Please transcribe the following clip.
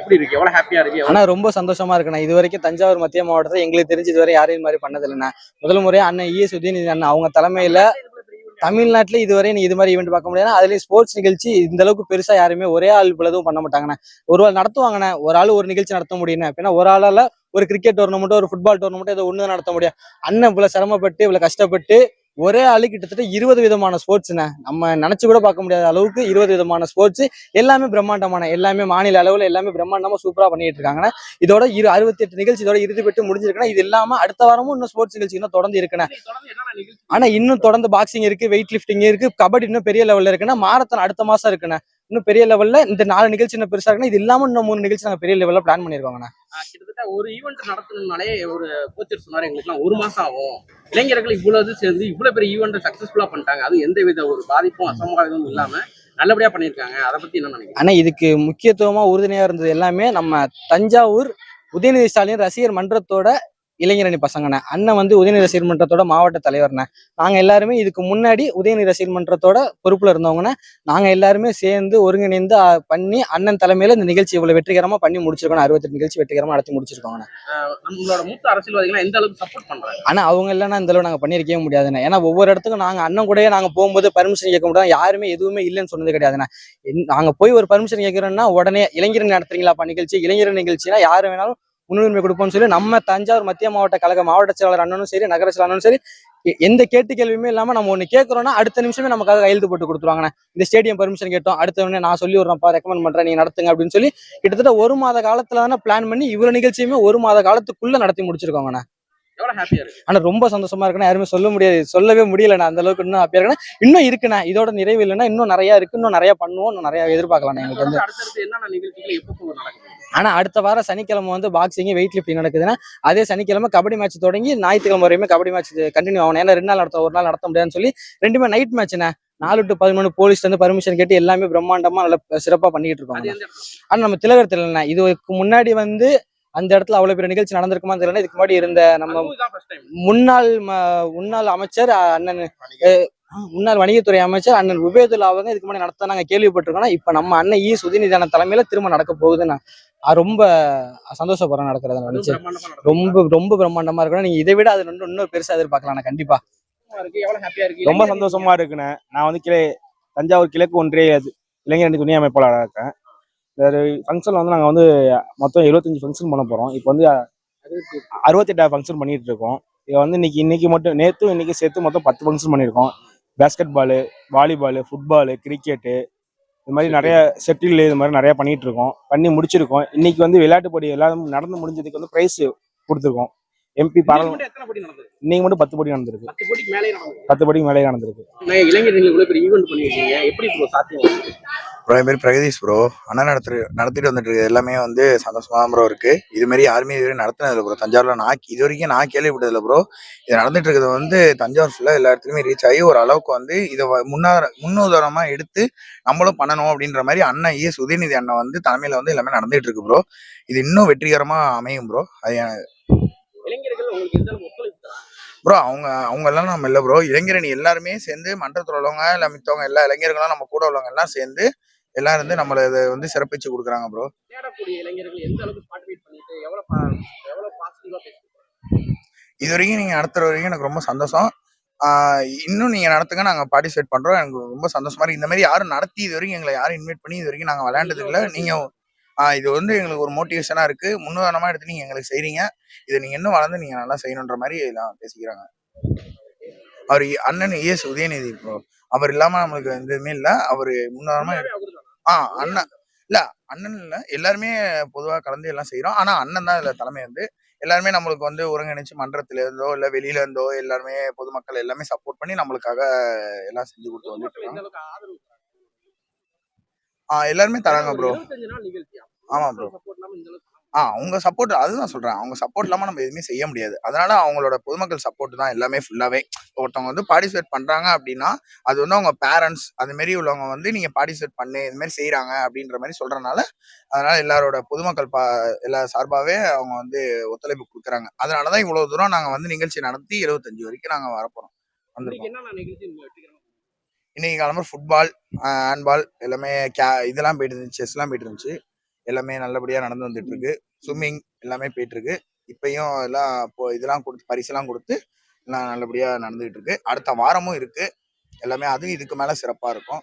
எப்படி இருக்கு? எவ்வளவு ஹாப்பியா இருக்கு? ஆனா ரொம்ப சந்தோஷமா இருக்குண்ணா. இது வரைக்கும் தஞ்சாவூர் மத்திய மாவட்டத்துல எங்களுக்கு தெரிஞ்சு இதுவரை யாரும் இது மாதிரி பண்ணது இல்லைண்ணா. முதல் முறையா அண்ணன் இஎஸ் உதயநிதி அண்ணன் அவங்க தலைமையில தமிழ்நாட்டுல இதுவரை நீ இது மாதிரி ஈவெண்ட் பார்க்க முடியாது. அதுலயும் ஸ்போர்ட்ஸ் நிகழ்ச்சி இந்த அளவுக்கு பெருசா யாருமே ஒரே ஆள் இவ்வளவும் பண்ண மாட்டாங்கண்ணே. ஒரு ஆள் நடத்துவாங்கண்ணே, ஒரு ஆள் ஒரு நிகழ்ச்சி நடத்த முடியும். அப்படின்னா ஒரு ஆளால ஒரு கிரிக்கெட் டோர்னமெண்ட், ஒரு ஃபுட்பால் டோர்னமெண்ட் இதை ஒண்ணு நடத்த முடியும். அண்ணன் இவ்வளவு சிரமப்பட்டு இவ்வளவு கஷ்டப்பட்டு ஒரே ஆளு கிட்டத்தட்ட 20 விதமான ஸ்போர்ட்ஸ்ண்ணே. நம்ம நினைச்சு கூட பார்க்க முடியாத அளவுக்கு 20 விதமான ஸ்போர்ட்ஸ், எல்லாமே பிரம்மாண்டமான, எல்லாமே மாநில அளவுல எல்லாமே பிரம்மாண்டமா சூப்பரா பண்ணிட்டு இருக்காங்கண்ணே. இதோட 68 நிகழ்ச்சி இதோட இறுதி பெற்று முடிஞ்சிருக்குன்னா, இது இல்லாம அடுத்த வாரமும் இன்னும் ஸ்போர்ட்ஸ் நிகழ்ச்சி இன்னும் தொடர்ந்து இருக்குண்ணே. ஆனா இன்னும் தொடர்ந்து பாக்ஸிங் இருக்கு, வெயிட் லிஃப்டிங் இருக்கு, கபடி இன்னும் பெரிய லெவல்ல இருக்குன்னா, மாரத்தான் அடுத்த மாசம் இருக்குண்ணே. இன்னும் பெரிய லெவல்ல இந்த 4 நிகழ்ச்சி இன்னும் பெருசா இருக்குன்னா, இது இல்லாம இன்னும் 3 நிகழ்ச்சி நாங்க பெரிய லெவல்ல பிளான் பண்ணிருக்கோங்கண்ணா. கிட்டத்தட்ட ஒரு ஈவெண்ட் நடத்தணும்னாலே ஒரு கோச்சர் சொன்னாரு எங்களுக்கு 1 மாசம் ஆகும். இளைஞர்கள் இவ்வளவு சேர்ந்து இவ்வளவு பெரிய ஈவெண்ட் சக்சஸ்ஃபுல்லா பண்ணிட்டாங்க. அது எந்த வித ஒரு பாதிப்பும் அசம்பாவிதமும் இல்லாம நல்லபடியா பண்ணிருக்காங்க. அதை பத்தி என்ன நினைக்கிறீங்க? ஆனா இதுக்கு முக்கியத்துவமா உறுதுணையா இருந்தது எல்லாமே நம்ம தஞ்சாவூர் உதயநிதி ஸ்டாலின் ரசிகர் மன்றத்தோட இளைஞரணி பசங்கண்ணே. அண்ணன் வந்து உதயநிதி ரசிகர் மன்றத்தோட மாவட்ட தலைவர்ண்ணே. நாங்க எல்லாருமே இதுக்கு முன்னாடி உதயநிதி ரசிகர் மன்றத்தோட பொறுப்புல இருந்தவங்கண்ணே. நாங்க எல்லாருமே சேர்ந்து ஒருங்கிணைந்து பண்ணி அண்ணன் தலைமையில இந்த நிகழ்ச்சி இவ்வளவு வெற்றிகரமா பண்ணி முடிச்சிருக்கோம். 68 நிகழ்ச்சி வெற்றிகரமா நடத்தி முடிச்சிருக்கோங்க. நம்மளோட மூத்த அரசியல்வாதிகள் எந்த அளவுக்கு சப்போர்ட் பண்றாங்க? ஆனா அவங்க இல்லைன்னா இந்த அளவு நாங்க பண்ணிருக்கவே முடியாதுண்ணே. ஏன்னா ஒவ்வொரு இடத்துக்கும் நாங்க அண்ணன் கூடயே நாங்க போகும்போது பர்மிஷன் கேட்க முடியாது. யாருமே எதுவுமே இல்லைன்னு சொன்னது கிடையாதுண்ணே. நாங்க போய் ஒரு பர்மிஷன் கேட்கிறோம்னா உடனே இளைஞர் நடத்துறீங்களாப்பா நிகழ்ச்சி, இளைஞர் நிகழ்ச்சினா யாரு வேணாலும் முன்னுரிமை கொடுப்போம்னு சொல்லி நம்ம தஞ்சாவூர் மத்திய மாவட்ட கழக மாவட்ட செயலாளர் அண்ணனும் சரி, நகர செயலாளரும் சரி, எந்த கேட்டு கேள்வியுமே இல்லாம நம்ம ஒண்ணு கேட்கறோம்னா அடுத்த நிமிஷமே நமக்காக கையெழுத்து போட்டு கொடுத்துருவாங்கண்ணே. இந்த ஸ்டேடியம் பர்மிஷன் கேட்டோம், அடுத்த உடனே நான் சொல்லி விடுறேன்ப்பா, ரெக்கமெண்ட் பண்றேன், நீங்க நடத்துங்க அப்படின்னு சொல்லி கிட்டத்தட்ட 1 மாத காலத்துல தானே பிளான் பண்ணி இவ்வளவு நிகழ்ச்சியுமே 1 மாத காலத்துக்குள்ள நடத்தி முடிச்சிருக்கோங்கண்ணே. ஆனா ரொம்ப சந்தோஷமா இருக்குண்ணா. யாருமே சொல்ல முடியாது, சொல்லவே முடியலண்ணா. அந்த அளவுக்கு இன்னும் ஹாப்பியா இருக்குண்ணா. இன்னும் இருக்குண்ணா, இதோட நிறைவு இல்லைன்னா இன்னும் நிறைய இருக்கு, இன்னும் நிறைய பண்ணுவோம், இன்னும் நிறைய எதிர்பார்க்கலாம் எங்களுக்கு வந்து. ஆனா அடுத்த வாரம் சனிக்கிழமை வந்து பாக்ஸிங் வெயிட் லிஃப்டிங் நடக்குதுன்னா, அதே சனிக்கிழமை கபடி மேட்ச் தொடங்கி ஞாயிற்றுக்கிழமை வரையுமே கபடி மேட்ச் கண்டினியூ ஆகணும். ஏன்னா 2 நாள் நடத்த, ஒரு நாள் நடத்த முடியாதுன்னு சொல்லி 2மே நைட் மேட்ச்ண்ணே. 4 to 11 போலீஸ் வந்து பர்மிஷன் கேட்டு எல்லாமே பிரம்மாண்டமா நல்ல சிறப்பா பண்ணிட்டு இருக்கோம். ஆனா நம்ம திலகர் தெரியலண்ணா, இதுக்கு முன்னாடி வந்து அந்த இடத்துல அவ்வளவு பெரிய நிகழ்ச்சி நடந்திருக்குமா தெரியல. இதுக்கு முன்னாடி இருந்த நம்ம முன்னாள் அமைச்சர் அண்ணன், முன்னாள் வணிகத்துறை அமைச்சர் அண்ணன் உபேதுல்லா அவங்க இதுக்கு முன்னாடி நடத்த நாங்க கேள்விப்பட்டிருக்கோம். இப்ப நம்ம அண்ணன் இ உதயநிதி தலைமையில திரும்ப நடக்க போகுதுன்னு ரொம்ப சந்தோஷப்படுறேன். நடக்கிறத நினைச்சு ரொம்ப ரொம்ப பிரம்மாண்டமா இருக்கணும். நீங்க இதை விட அது இன்னும் பெருசா எதிர்பார்க்கலாம் கண்டிப்பா. ரொம்ப சந்தோஷமா இருக்குண்ணே. நான் வந்து தஞ்சாவூர் கிழக்கு ஒன்றிய இளைஞரணி துணை அமைப்பாளராக இருக்கேன். ஃபங்க்ஷன்ல வந்து நாங்கள் வந்து மொத்தம் 75 ஃபங்க்ஷன் பண்ண போகிறோம். இப்போ வந்து 68 ஃபங்க்ஷன் பண்ணிட்டு இருக்கோம். இதை வந்து இன்னைக்கு மட்டும் நேற்றும் இன்னைக்கு சேர்த்து மொத்தம் 10 ஃபங்க்ஷன் பண்ணியிருக்கோம். Basketball, volleyball, football, cricket, இது மாதிரி நிறைய செட்டில் இது மாதிரி நிறைய பண்ணிட்டு இருக்கோம், பண்ணி முடிச்சிருக்கோம். இன்னைக்கு வந்து விளையாட்டு போட்டி எல்லாம் நடந்து முடிஞ்சதுக்கு வந்து பிரைஸ் கொடுத்துருக்கோம். எம்பி பாராளுமன்ற இன்னைக்கு மட்டும் 10 போட்டி நடந்திருக்கு. 10 போட்டிக்கு மேலே நடந்திருக்கு. இது மாதிரி பிரகதீஷ் ப்ரோ அண்ணன் நடத்திட்டு வந்துட்டு இருக்கு. எல்லாமே வந்து சந்தோஷமா ப்ரோ இருக்கு. இது மாதிரி யாருமே இதுவரை நடத்தினதில்லை ப்ரோ. தஞ்சாவூர்ல இது வரைக்கும் நான் கேள்விப்பட்டதில்லை ப்ரோ. இது நடந்துட்டு இருக்கிறது வந்து தஞ்சாவூர் ஃபுல்லா எல்லா இடத்துலையுமே ரீச் ஆகி ஒரு அளவுக்கு வந்து இதை முன்னுதாரணமா எடுத்து நம்மளும் பண்ணணும் அப்படின்ற மாதிரி அண்ணன் இஎஸ் உதயநிதி அண்ணன் வந்து தலைமையில வந்து எல்லாமே நடந்துட்டு இருக்கு ப்ரோ. இது இன்னும் வெற்றிகரமா அமையும் ப்ரோ. அது ப்ரோ அவங்க எல்லாம் நம்ம இல்லை ப்ரோ. இளைஞரணி எல்லாருமே சேர்ந்து மன்றத்தில் உள்ளவங்க இல்லை மித்தவங்க எல்லா இளைஞர்களும் நம்ம கூட உள்ளவங்க எல்லாம் சேர்ந்து எல்லாரும் வந்து நம்மள இதை வந்து சிறப்பிச்சு கொடுக்குறாங்க ப்ரோ. இது வரைக்கும் நீங்க நடத்துற வரைக்கும் எனக்கு ரொம்ப சந்தோஷம். இன்னும் நீங்க நடத்துங்க, நாங்க பார்ட்டிசிபேட் பண்றோம். எனக்கு ரொம்ப சந்தோஷமா இருக்கு. இந்த மாதிரி யாரும் நடத்தி இது வரைக்கும் எங்களை யாரும் இன்வைட் பண்ணி இது வரைக்கும் நாங்க விளையாண்டது இல்லை. நீங்க இது வந்து எங்களுக்கு ஒரு மோட்டிவேஷனா இருக்கு. முன்னுதாரணமா எடுத்து நீங்க எங்களுக்கு செய்றீங்க. இதை நீங்க இன்னும் வளர்ந்து நீங்க நல்லா செய்யணுன்ற மாதிரி எல்லாம் பேசிக்கிறாங்க. அவர் அண்ணன் இஎஸ் உதயநிதி ப்ரோ. அவர் இல்லாம நம்மளுக்கு எதுவுமே இல்லை. அவரு முன்னுதாரணமா அண்ணன் இல்ல, அண்ணன் இல்ல, எல்லாருமே பொதுவா கலந்து எல்லாம் செய்யறோம். ஆனா அண்ணன் தான் இதுல தலைமை வந்து எல்லாருமே நம்மளுக்கு வந்து ஒருங்கிணைச்சு மன்றத்துல இருந்தோ இல்ல வெளியில இருந்தோ எல்லாருமே பொதுமக்கள் எல்லாமே சப்போர்ட் பண்ணி நம்மளுக்காக எல்லாம் செஞ்சு கொடுத்து வந்துட்டு எல்லாருமே தராங்க ப்ரோ. ஆமா ப்ரோ. அவங்க சப்போர்ட், அதுதான் சொல்றேன், அவங்க சப்போர்ட் இல்லாம நம்ம எதுவுமே செய்ய முடியாது. அதனால அவங்களோட பொதுமக்கள் சப்போர்ட் தான் எல்லாமே ஃபுல்லாவே. ஒருத்தவங்க வந்து பார்ட்டிசிபேட் பண்றாங்க அப்படின்னா அது வந்து அவங்க பேரண்ட்ஸ் அது மாதிரி உள்ளவங்க வந்து நீங்க பார்ட்டிசிபேட் பண்ணு இது மாதிரி செய்யறாங்க அப்படின்ற மாதிரி சொல்றதுனால அதனால எல்லாரோட பொதுமக்கள் எல்லா சார்பாவே அவங்க வந்து ஒத்துழைப்பு கொடுக்குறாங்க. அதனாலதான் இவ்வளவு தூரம் நாங்க வந்து நிகழ்ச்சி நடத்தி 75 வரைக்கும் நாங்க வரப்போறோம். இன்னைக்கு கிளம்புற ஃபுட்பால், ஹேண்ட்பால் எல்லாமே இதெல்லாம் போயிட்டு இருந்துச்சு, செஸ் எல்லாம் போயிட்டு இருந்துச்சு. எல்லாமே நல்லபடியா நடந்து வந்துட்டு இருக்கு. ஸ்விம்மிங் எல்லாமே போயிட்டு இருக்கு. இப்பயும் எல்லாம் இதெல்லாம் கொடுத்து பரிசெல்லாம் கொடுத்து எல்லாம் நல்லபடியா நடந்துகிட்டு இருக்கு. அடுத்த வாரமும் இருக்கு. எல்லாமே அதுவும் இதுக்கு மேல சிறப்பா இருக்கும்.